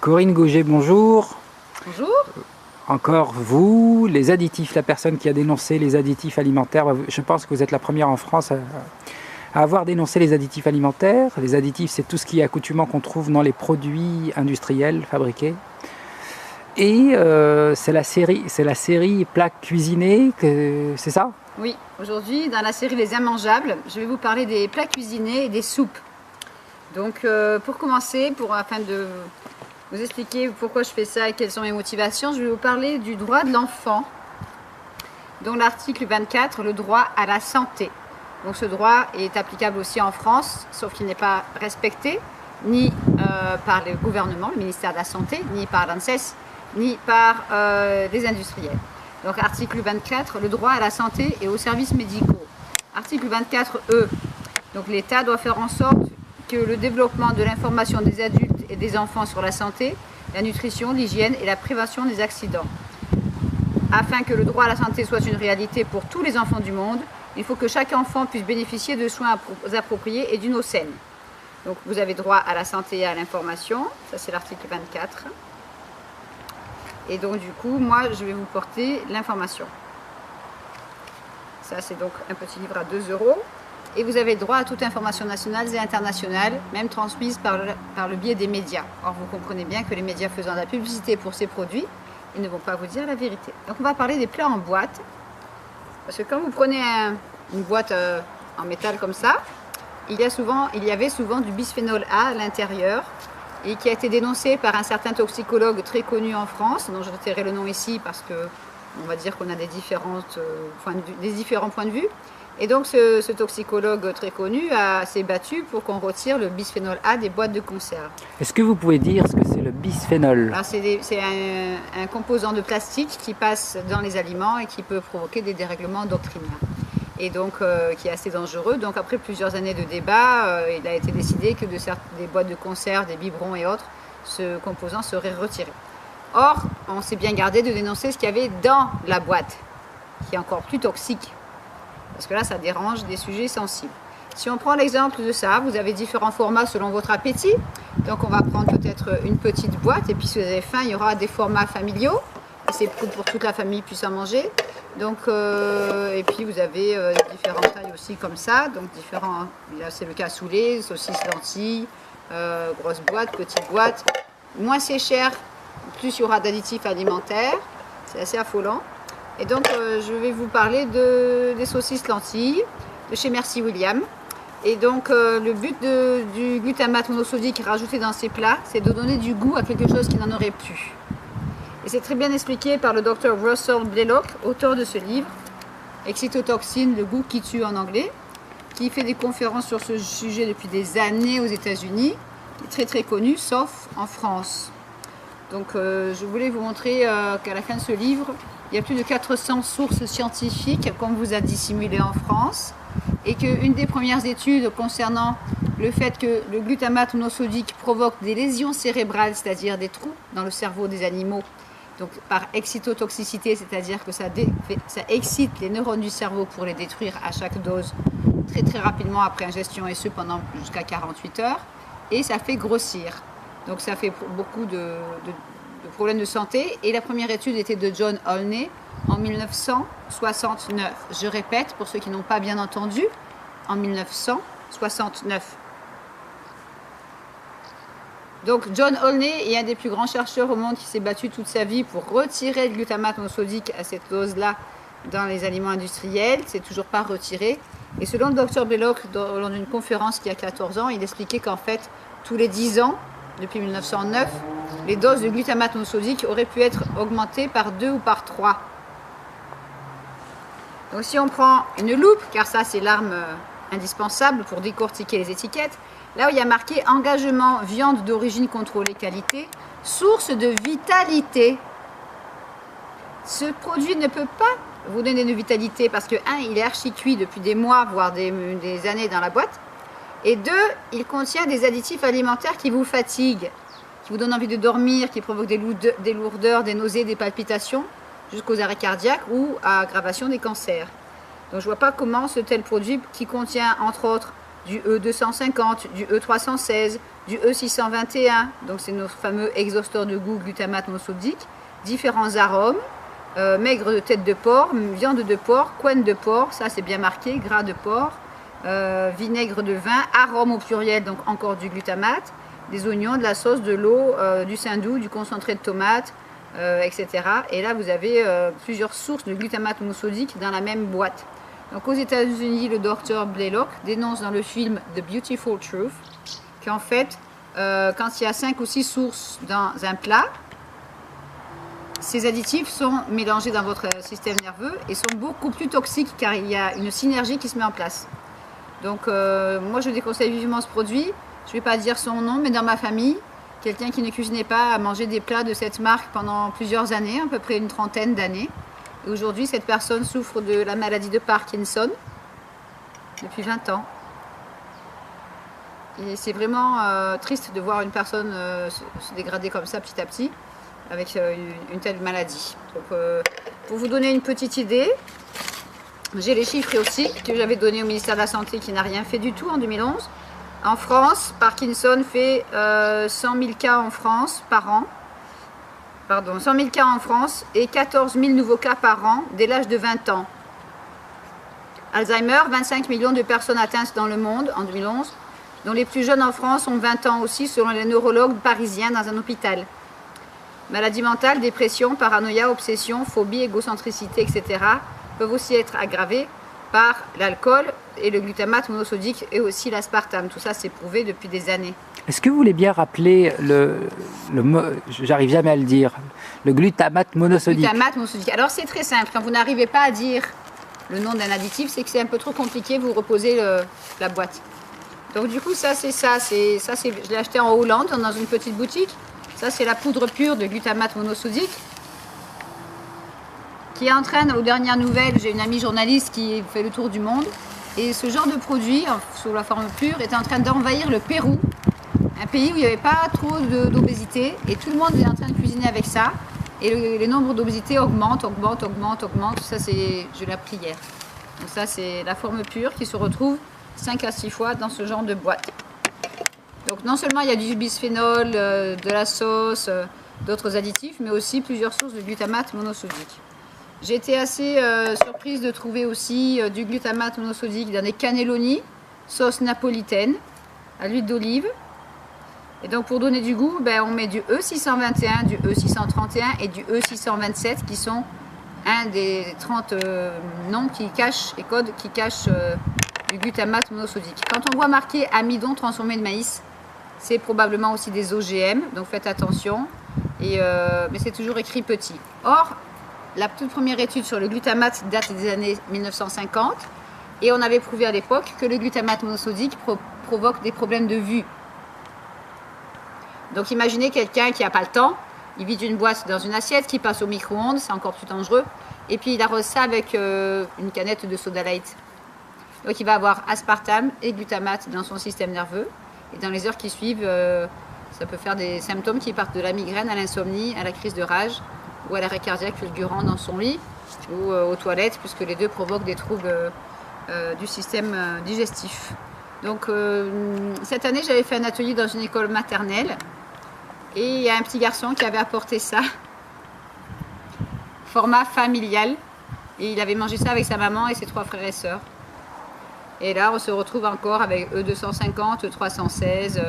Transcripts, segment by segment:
Corinne Gauger, bonjour. Bonjour. Encore vous, les additifs, la personne qui a dénoncé les additifs alimentaires. Je pense que vous êtes la première en France à avoir dénoncé les additifs alimentaires. Les additifs, c'est tout ce qui est accoutumant qu'on trouve dans les produits industriels fabriqués. Et c'est la série plats cuisinés, c'est ça? Oui, aujourd'hui, dans la série Les Immangeables, je vais vous parler des plats cuisinés et des soupes. Donc, pour commencer, afin de vous expliquer pourquoi je fais ça et quelles sont mes motivations, je vais vous parler du droit de l'enfant, dont l'article 24, le droit à la santé. Donc, ce droit est applicable aussi en France, sauf qu'il n'est pas respecté, ni par le gouvernement, le ministère de la Santé, ni par l'ANSES, ni par les industriels. Donc, article 24, le droit à la santé et aux services médicaux. Article 24E, donc l'État doit faire en sorte que le développement de l'information des adultes et des enfants sur la santé, la nutrition, l'hygiène et la prévention des accidents. Afin que le droit à la santé soit une réalité pour tous les enfants du monde, il faut que chaque enfant puisse bénéficier de soins appropriés et d'une eau saine. Donc vous avez droit à la santé et à l'information, ça c'est l'article 24. Et donc du coup, moi je vais vous porter l'information. Ça c'est donc un petit livre à 2 €. Et vous avez droit à toute information nationale et internationale, même transmise par le biais des médias. Or, vous comprenez bien que les médias faisant de la publicité pour ces produits, ils ne vont pas vous dire la vérité. Donc, on va parler des plats en boîte. Parce que quand vous prenez une boîte en métal comme ça, il y avait souvent du bisphénol A à l'intérieur, et qui a été dénoncé par un certain toxicologue très connu en France, dont je retirerai le nom ici parce que on va dire qu'on a des différents points de vue. Et donc ce toxicologue très connu s'est battu pour qu'on retire le bisphénol A des boîtes de conserve. Est-ce que vous pouvez dire ce que c'est le bisphénol? C'est un composant de plastique qui passe dans les aliments et qui peut provoquer des dérèglements endocriniens. Et donc qui est assez dangereux. Donc après plusieurs années de débat, il a été décidé que des boîtes de conserve, des biberons et autres, ce composant serait retiré. Or, on s'est bien gardé de dénoncer ce qu'il y avait dans la boîte, qui est encore plus toxique. Parce que là, ça dérange des sujets sensibles. Si on prend l'exemple de ça, vous avez différents formats selon votre appétit. Donc, on va prendre peut-être une petite boîte. Et puis, si vous avez faim, il y aura des formats familiaux. Et c'est pour toute la famille puisse en manger. Donc, et puis, vous avez différentes tailles aussi comme ça. Donc, là, c'est le cassoulet, saucisses, lentilles, grosse boîte, petite boîte. Moins c'est cher, plus il y aura d'additifs alimentaires. C'est assez affolant. Et donc, je vais vous parler des saucisses lentilles de chez Merci William. Et donc, le but du glutamate monosodique rajouté dans ces plats, c'est de donner du goût à quelque chose qui n'en aurait plus. Et c'est très bien expliqué par le Dr Russell Blaylock, auteur de ce livre, Excitotoxine, le goût qui tue en anglais, qui fait des conférences sur ce sujet depuis des années aux États-Unis, qui est très très connu, sauf en France. Donc, je voulais vous montrer qu'à la fin de ce livre, il y a plus de 400 sources scientifiques qu'on vous a dissimulées en France et qu'une des premières études concernant le fait que le glutamate monosodique provoque des lésions cérébrales, c'est-à-dire des trous dans le cerveau des animaux, donc par excitotoxicité, c'est-à-dire que ça excite les neurones du cerveau pour les détruire à chaque dose très très rapidement après ingestion et ce pendant jusqu'à 48 heures et ça fait grossir. Donc ça fait beaucoup de problèmes de santé. Et la première étude était de John Olney en 1969. Je répète, pour ceux qui n'ont pas bien entendu, en 1969. Donc John Olney est un des plus grands chercheurs au monde qui s'est battu toute sa vie pour retirer le glutamate monosodique à cette dose-là dans les aliments industriels. C'est toujours pas retiré. Et selon le Dr Blaylock, lors d'une conférence qui a 14 ans, il expliquait qu'en fait, tous les 10 ans, depuis 1909, les doses de glutamate monosodique auraient pu être augmentées par 2 ou par 3. Donc si on prend une loupe, car ça c'est l'arme indispensable pour décortiquer les étiquettes, là où il y a marqué engagement viande d'origine contrôlée qualité, source de vitalité. Ce produit ne peut pas vous donner de vitalité parce que, il est archi cuit depuis des mois, voire des années dans la boîte. Et 2, il contient des additifs alimentaires qui vous fatiguent, qui vous donnent envie de dormir, qui provoquent des lourdeurs, des nausées, des palpitations, jusqu'aux arrêts cardiaques ou à aggravation des cancers. Donc je ne vois pas comment ce tel produit qui contient entre autres du E250, du E316, du E621, donc c'est nos fameux exhausteurs de goût glutamate monosodique, différents arômes, maigre de tête de porc, viande de porc, couenne de porc, ça c'est bien marqué, gras de porc, vinaigre de vin, arôme au pluriel, donc encore du glutamate, des oignons, de la sauce, de l'eau, du saindoux, du concentré de tomate, etc. Et là vous avez plusieurs sources de glutamate monosodique dans la même boîte. Donc aux États-Unis, le docteur Blaylock dénonce dans le film The Beautiful Truth qu'en fait, quand il y a 5 ou 6 sources dans un plat, ces additifs sont mélangés dans votre système nerveux et sont beaucoup plus toxiques car il y a une synergie qui se met en place. Donc moi je déconseille vivement ce produit. Je ne vais pas dire son nom, mais dans ma famille, quelqu'un qui ne cuisinait pas a mangé des plats de cette marque pendant plusieurs années, à peu près une trentaine d'années. Et aujourd'hui, cette personne souffre de la maladie de Parkinson depuis 20 ans. Et c'est vraiment triste de voir une personne se dégrader comme ça petit à petit avec une telle maladie. Donc, pour vous donner une petite idée, j'ai les chiffres aussi que j'avais donnés au ministère de la Santé qui n'a rien fait du tout en 2011. En France, Parkinson fait 100 000 cas en France par an. Pardon, 100 000 cas en France et 14 000 nouveaux cas par an dès l'âge de 20 ans. Alzheimer, 25 millions de personnes atteintes dans le monde en 2011, dont les plus jeunes en France ont 20 ans aussi selon les neurologues parisiens dans un hôpital. Maladie mentale, dépression, paranoïa, obsession, phobie, égocentricité, etc. peuvent aussi être aggravées par l'alcool et le glutamate monosodique et aussi l'aspartame. Tout ça, c'est prouvé depuis des années. Est-ce que vous voulez bien rappeler j'arrive jamais à le dire, le glutamate monosodique? Glutamate monosodique. Alors c'est très simple, quand vous n'arrivez pas à dire le nom d'un additif, c'est que c'est un peu trop compliqué, vous reposez la boîte. Donc du coup ça, je l'ai acheté en Hollande dans une petite boutique. Ça c'est la poudre pure de glutamate monosodique qui entraîne, aux dernières nouvelles, j'ai une amie journaliste qui fait le tour du monde et ce genre de produit, sous la forme pure, est en train d'envahir le Pérou. Un pays où il n'y avait pas trop d'obésité et tout le monde est en train de cuisiner avec ça et le nombre d'obésité augmente. Ça, je l'ai appris hier. Donc ça, c'est la forme pure qui se retrouve 5 à 6 fois dans ce genre de boîte. Donc non seulement il y a du bisphénol, de la sauce, d'autres additifs, mais aussi plusieurs sources de glutamate monosodique. J'ai été assez surprise de trouver aussi du glutamate monosodique dans des cannelloni, sauce napolitaine, à l'huile d'olive. Et donc pour donner du goût, on met du E621, du E631 et du E627 qui sont un des 30 noms qui cachent et codes qui cachent du glutamate monosodique. Quand on voit marqué amidon transformé de maïs, c'est probablement aussi des OGM, donc faites attention, mais c'est toujours écrit petit. Or, la toute première étude sur le glutamate date des années 1950 et on avait prouvé à l'époque que le glutamate monosodique provoque des problèmes de vue. Donc imaginez quelqu'un qui n'a pas le temps, il vide une boîte dans une assiette, qui passe au micro-ondes, c'est encore plus dangereux, et puis il arrose ça avec une canette de soda light. Donc il va avoir aspartame et glutamate dans son système nerveux, et dans les heures qui suivent, ça peut faire des symptômes qui partent de la migraine à l'insomnie, à la crise de rage, ou à l'arrêt cardiaque fulgurant dans son lit, ou aux toilettes, puisque les deux provoquent des troubles du système digestif. Donc cette année, j'avais fait un atelier dans une école maternelle, et il y a un petit garçon qui avait apporté ça, format familial, et il avait mangé ça avec sa maman et ses 3 frères et sœurs. Et là, on se retrouve encore avec E250, E316,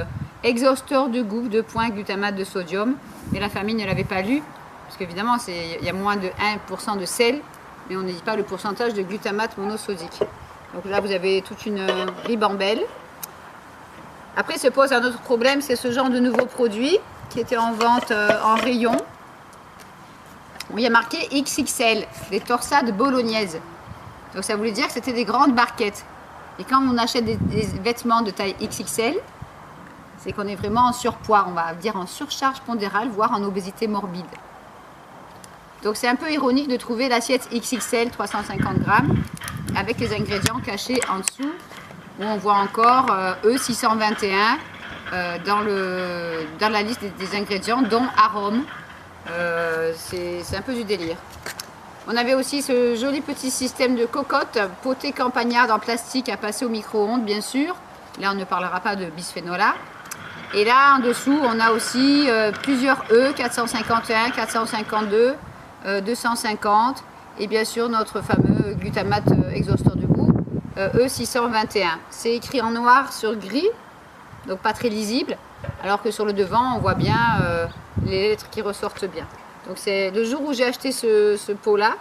exhausteur de goût, 2 points, glutamate de sodium, mais la famille ne l'avait pas lu, parce qu'évidemment, il y a moins de 1% de sel, mais on ne dit pas le pourcentage de glutamate monosodique. Donc là, vous avez toute une ribambelle. Après, se pose un autre problème, c'est ce genre de nouveaux produits qui étaient en vente en rayon. Où il y a marqué XXL, des torsades bolognaises. Donc ça voulait dire que c'était des grandes barquettes. Et quand on achète des vêtements de taille XXL, c'est qu'on est vraiment en surpoids, on va dire en surcharge pondérale, voire en obésité morbide. Donc c'est un peu ironique de trouver l'assiette XXL 350 grammes avec les ingrédients cachés en dessous, où on voit encore E621 dans la liste des ingrédients, dont arôme. C'est un peu du délire. On avait aussi ce joli petit système de cocotte, potée campagnarde en plastique à passer au micro-ondes, bien sûr, Là, on ne parlera pas de bisphénol A. Et là, en dessous, on a aussi plusieurs E, 451, 452, 250, et bien sûr notre fameux glutamate exhausteur de goût, E621. C'est écrit en noir sur gris, donc pas très lisible, alors que sur le devant, on voit bien les lettres qui ressortent bien. Donc c'est le jour où j'ai acheté ce pot-là,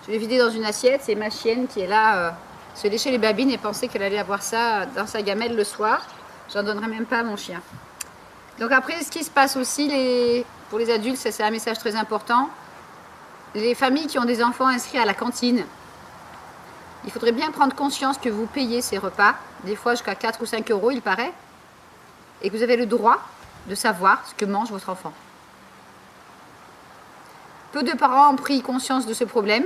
je l'ai vidé dans une assiette, c'est ma chienne qui est là, se lécher les babines et pensait qu'elle allait avoir ça dans sa gamelle le soir. J'en donnerai même pas à mon chien. Donc après, ce qui se passe aussi, pour les adultes, c'est un message très important, les familles qui ont des enfants inscrits à la cantine, il faudrait bien prendre conscience que vous payez ces repas, des fois jusqu'à 4 ou 5 euros, il paraît, et que vous avez le droit de savoir ce que mange votre enfant. Peu de parents ont pris conscience de ce problème,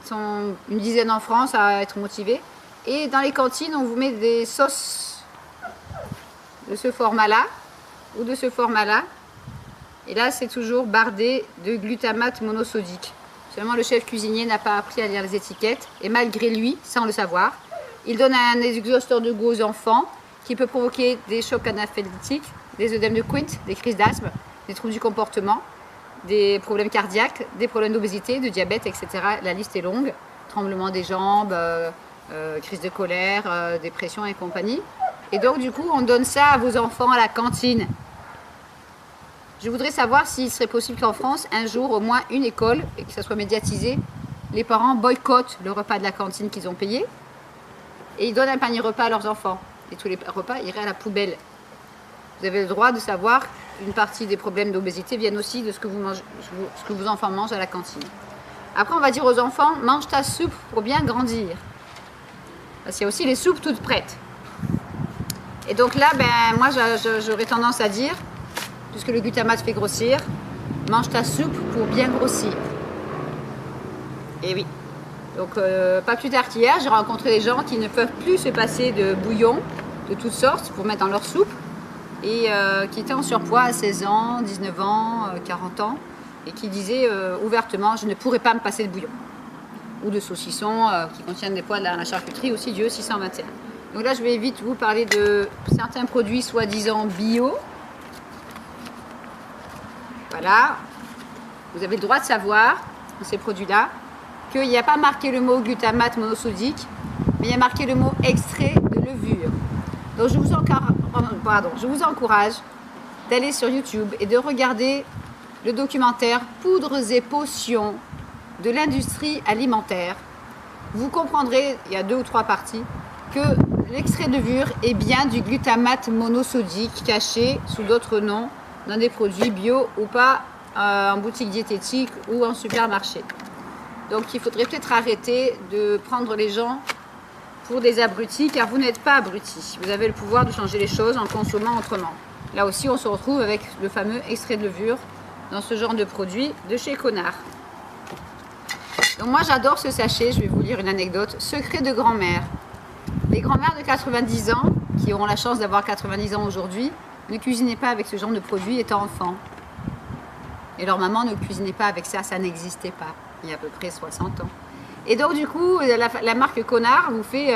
ils sont une dizaine en France à être motivés, et dans les cantines, on vous met des sauces de ce format-là, ou de ce format-là, et là c'est toujours bardé de glutamate monosodique. Seulement le chef cuisinier n'a pas appris à lire les étiquettes, et malgré lui, sans le savoir, il donne un exhausteur de goût aux enfants qui peut provoquer des chocs anaphylactiques, des œdèmes de Quint, des crises d'asthme, des troubles du comportement, des problèmes cardiaques, des problèmes d'obésité, de diabète, etc. La liste est longue, tremblement des jambes, crise de colère, dépression et compagnie. Et donc du coup, on donne ça à vos enfants à la cantine. Je voudrais savoir s'il serait possible qu'en France, un jour, au moins une école, et que ça soit médiatisé, les parents boycottent le repas de la cantine qu'ils ont payé et ils donnent un panier repas à leurs enfants. Et tous les repas iraient à la poubelle. Vous avez le droit de savoir qu'une partie des problèmes d'obésité viennent aussi de ce que vos enfants mangent à la cantine. Après, on va dire aux enfants, mange ta soupe pour bien grandir. Parce qu'il y a aussi les soupes toutes prêtes. Et donc là, moi, j'aurais tendance à dire, puisque le glutamate fait grossir, mange ta soupe pour bien grossir. Et oui. Donc, pas plus tard qu'hier, j'ai rencontré des gens qui ne peuvent plus se passer de bouillon de toutes sortes pour mettre dans leur soupe et qui étaient en surpoids à 16 ans, 19 ans, 40 ans et qui disaient ouvertement, je ne pourrais pas me passer de bouillon. Ou de saucissons qui contiennent des poids de la charcuterie aussi du E621. Donc là, je vais vite vous parler de certains produits soi-disant bio. Voilà. Vous avez le droit de savoir, dans ces produits-là, qu'il n'y a pas marqué le mot glutamate monosodique, mais il y a marqué le mot extrait de levure. Donc je vous encourage d'aller sur YouTube et de regarder le documentaire Poudres et potions de l'industrie alimentaire. Vous comprendrez, il y a 2 ou 3 parties, que l'extrait de levure est bien du glutamate monosodique caché sous d'autres noms dans des produits bio ou pas en boutique diététique ou en supermarché. Donc il faudrait peut-être arrêter de prendre les gens pour des abrutis, car vous n'êtes pas abrutis. Vous avez le pouvoir de changer les choses en consommant autrement. Là aussi, on se retrouve avec le fameux extrait de levure dans ce genre de produit de chez Connard. Donc moi, j'adore ce sachet. Je vais vous lire une anecdote. Secret de grand-mère. Les grand-mères de 90 ans, qui auront la chance d'avoir 90 ans aujourd'hui, ne cuisinaient pas avec ce genre de produit étant enfants. Et leur maman ne cuisinait pas avec ça, ça n'existait pas, il y a à peu près 60 ans. Et donc du coup, la marque Connard vous fait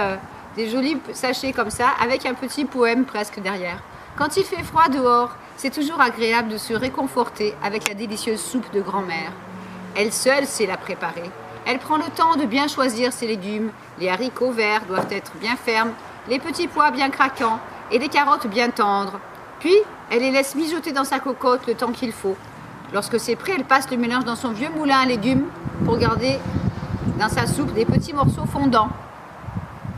des jolis sachets comme ça, avec un petit poème presque derrière. Quand il fait froid dehors, c'est toujours agréable de se réconforter avec la délicieuse soupe de grand-mère. Elle seule sait la préparer. Elle prend le temps de bien choisir ses légumes. Les haricots verts doivent être bien fermes, les petits pois bien craquants et les carottes bien tendres. Puis, elle les laisse mijoter dans sa cocotte le temps qu'il faut. Lorsque c'est prêt, elle passe le mélange dans son vieux moulin à légumes pour garder dans sa soupe des petits morceaux fondants.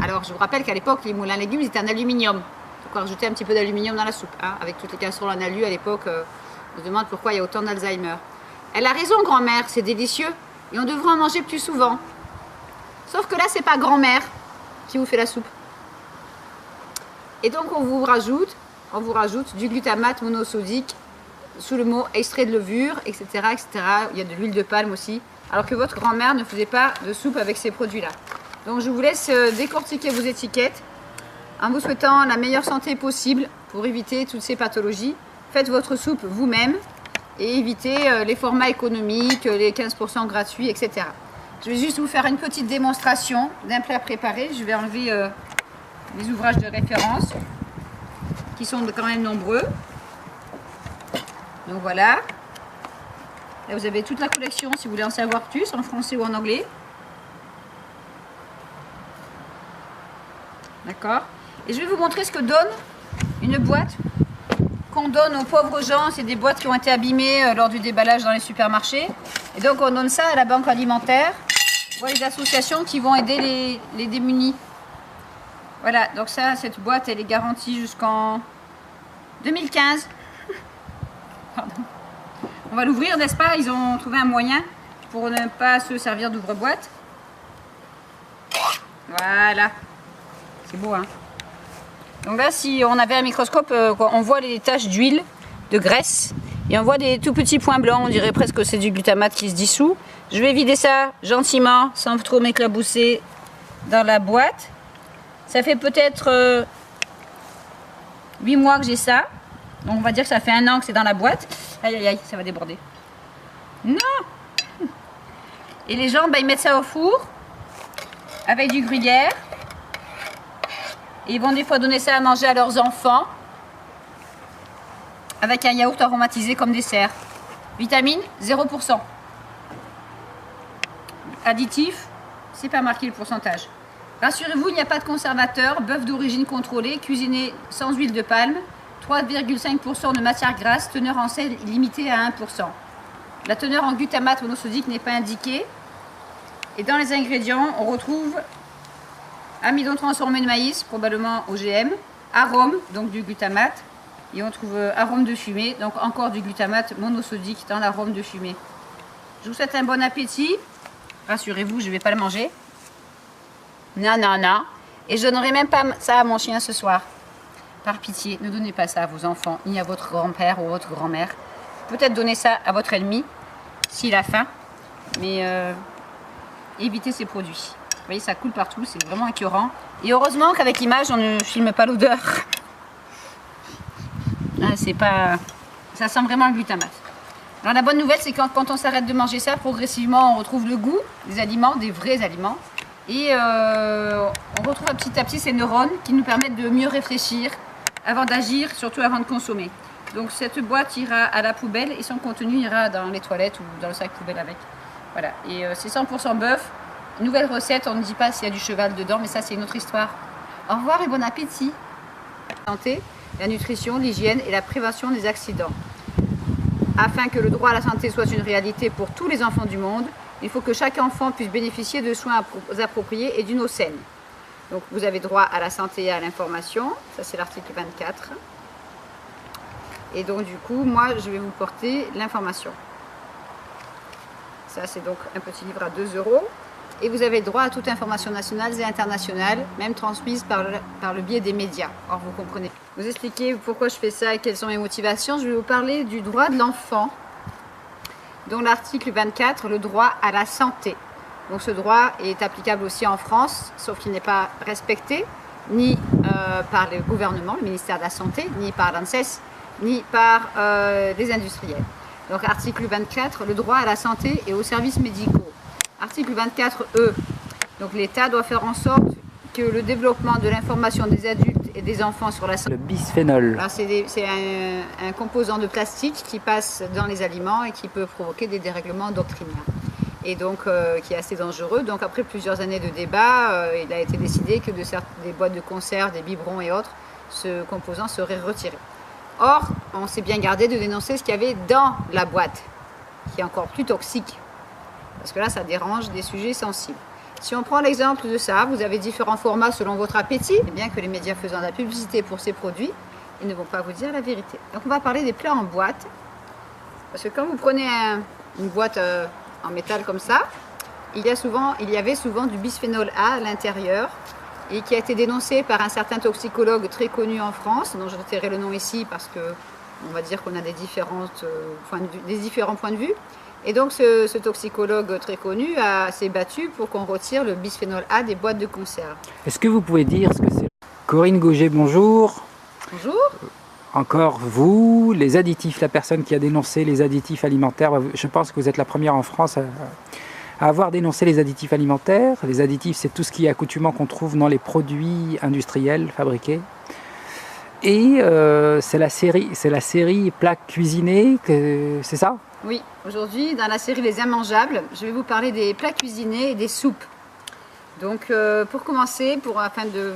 Alors, je vous rappelle qu'à l'époque, les moulins à légumes, ils étaient en aluminium. Il faut rajouter un petit peu d'aluminium dans la soupe. Hein. Avec toutes les casseroles en alu, à l'époque, on se demande pourquoi il y a autant d'Alzheimer. Elle a raison, grand-mère, c'est délicieux. Et on devrait en manger plus souvent. Sauf que là, c'est pas grand-mère qui vous fait la soupe. Et donc, on vous rajoute du glutamate monosodique sous le mot extrait de levure, etc., etc. Il y a de l'huile de palme aussi. Alors que votre grand-mère ne faisait pas de soupe avec ces produits-là. Donc, je vous laisse décortiquer vos étiquettes en vous souhaitant la meilleure santé possible pour éviter toutes ces pathologies. Faites votre soupe vous-même et évitez les formats économiques, les 15% gratuits, etc. Je vais juste vous faire une petite démonstration d'un plat préparé. Je vais enlever les ouvrages de référence. qui sont quand même nombreux. Donc voilà. Là, vous avez toute la collection si vous voulez en savoir plus, en français ou en anglais. D'accord. Et je vais vous montrer ce que donne une boîte qu'on donne aux pauvres gens. C'est des boîtes qui ont été abîmées lors du déballage dans les supermarchés. Et donc on donne ça à la banque alimentaire ou à les associations qui vont aider les démunis. Voilà, donc ça, cette boîte, elle est garantie jusqu'en 2015. Pardon. On va l'ouvrir, n'est-ce pas? Ils ont trouvé un moyen pour ne pas se servir d'ouvre-boîte. Voilà. C'est beau, hein? Donc là, si on avait un microscope, on voit les taches d'huile, de graisse, et on voit des tout petits points blancs, on dirait presque que c'est du glutamate qui se dissout. Je vais vider ça gentiment, sans trop m'éclabousser dans la boîte. Ça fait peut-être 8 mois que j'ai ça. Donc on va dire que ça fait 1 an que c'est dans la boîte. Aïe aïe aïe, ça va déborder. Non! Et les gens, ils mettent ça au four avec du gruyère. Et ils vont des fois donner ça à manger à leurs enfants avec un yaourt aromatisé comme dessert. Vitamine, 0%. Additif, c'est pas marqué le pourcentage. Rassurez-vous, il n'y a pas de conservateur, bœuf d'origine contrôlée, cuisiné sans huile de palme, 3,5% de matière grasse, teneur en sel limitée à 1%. La teneur en glutamate monosodique n'est pas indiquée. Et dans les ingrédients, on retrouve amidon transformé de maïs, probablement OGM, arôme, donc du glutamate, et on trouve arôme de fumée, donc encore du glutamate monosodique dans l'arôme de fumée. Je vous souhaite un bon appétit. Rassurez-vous, je ne vais pas le manger. Non, non, non. Et je donnerai même pas ça à mon chien ce soir. Par pitié, ne donnez pas ça à vos enfants, ni à votre grand-père ou votre grand-mère. Peut-être donner ça à votre ennemi, s'il a faim, mais évitez ces produits. Vous voyez, ça coule partout, c'est vraiment écœurant. Et heureusement qu'avec l'image, on ne filme pas l'odeur. Ah, c'est pas... Ça sent vraiment le glutamate. Alors la bonne nouvelle, c'est que quand on s'arrête de manger ça, progressivement, on retrouve le goût des aliments, des vrais aliments. Et on retrouve petit à petit ces neurones qui nous permettent de mieux réfléchir avant d'agir, surtout avant de consommer. Donc cette boîte ira à la poubelle et son contenu ira dans les toilettes ou dans le sac poubelle avec. Voilà, et c'est 100% bœuf. Nouvelle recette, on ne dit pas s'il y a du cheval dedans, mais ça c'est une autre histoire. Au revoir et bon appétit. La santé, la nutrition, l'hygiène et la prévention des accidents. Afin que le droit à la santé soit une réalité pour tous les enfants du monde, il faut que chaque enfant puisse bénéficier de soins appropriés et d'une eau saine. Donc vous avez droit à la santé et à l'information, ça c'est l'article 24. Et donc du coup, moi je vais vous porter l'information. Ça c'est donc un petit livre à 2 €. Et vous avez droit à toute information nationale et internationale, même transmise par le biais des médias. Or, vous comprenez. Vous expliquer pourquoi je fais ça et quelles sont mes motivations. Je vais vous parler du droit de l'enfant, dont l'article 24, le droit à la santé. Donc ce droit est applicable aussi en France, sauf qu'il n'est pas respecté, ni par le gouvernement, le ministère de la Santé, ni par l'ANSES, ni par les industriels. Donc article 24, le droit à la santé et aux services médicaux. Article 24E, donc l'État doit faire en sorte que le développement de l'information des adultes et des enfants sur la santé... Le bisphénol. C'est un composant de plastique qui passe dans les aliments et qui peut provoquer des dérèglements endocriniens. Et donc qui est assez dangereux. Donc après plusieurs années de débat, il a été décidé que des boîtes de conserve, des biberons et autres, ce composant serait retiré. Or, on s'est bien gardé de dénoncer ce qu'il y avait dans la boîte, qui est encore plus toxique. Parce que là, ça dérange des sujets sensibles. Si on prend l'exemple de ça, vous avez différents formats selon votre appétit. Et bien que les médias faisant de la publicité pour ces produits, ils ne vont pas vous dire la vérité. Donc on va parler des plats en boîte. Parce que quand vous prenez une boîte en métal comme ça, il y avait souvent du bisphénol A à l'intérieur et qui a été dénoncé par un certain toxicologue très connu en France, dont je tairai le nom ici parce que on va dire qu'on a des différents points de vue. Et donc ce toxicologue très connu s'est battu pour qu'on retire le bisphénol A des boîtes de conserve. Est-ce que vous pouvez dire ce que c'est? Corinne Gauger, bonjour. Bonjour. Encore vous, les additifs, la personne qui a dénoncé les additifs alimentaires, je pense que vous êtes la première en France à avoir dénoncé les additifs alimentaires. Les additifs, c'est tout ce qui est accoutumant qu'on trouve dans les produits industriels fabriqués. Et c'est la série plats cuisinés, c'est ça? Oui, aujourd'hui, dans la série Les Immangeables, je vais vous parler des plats cuisinés et des soupes. Donc, pour commencer, afin de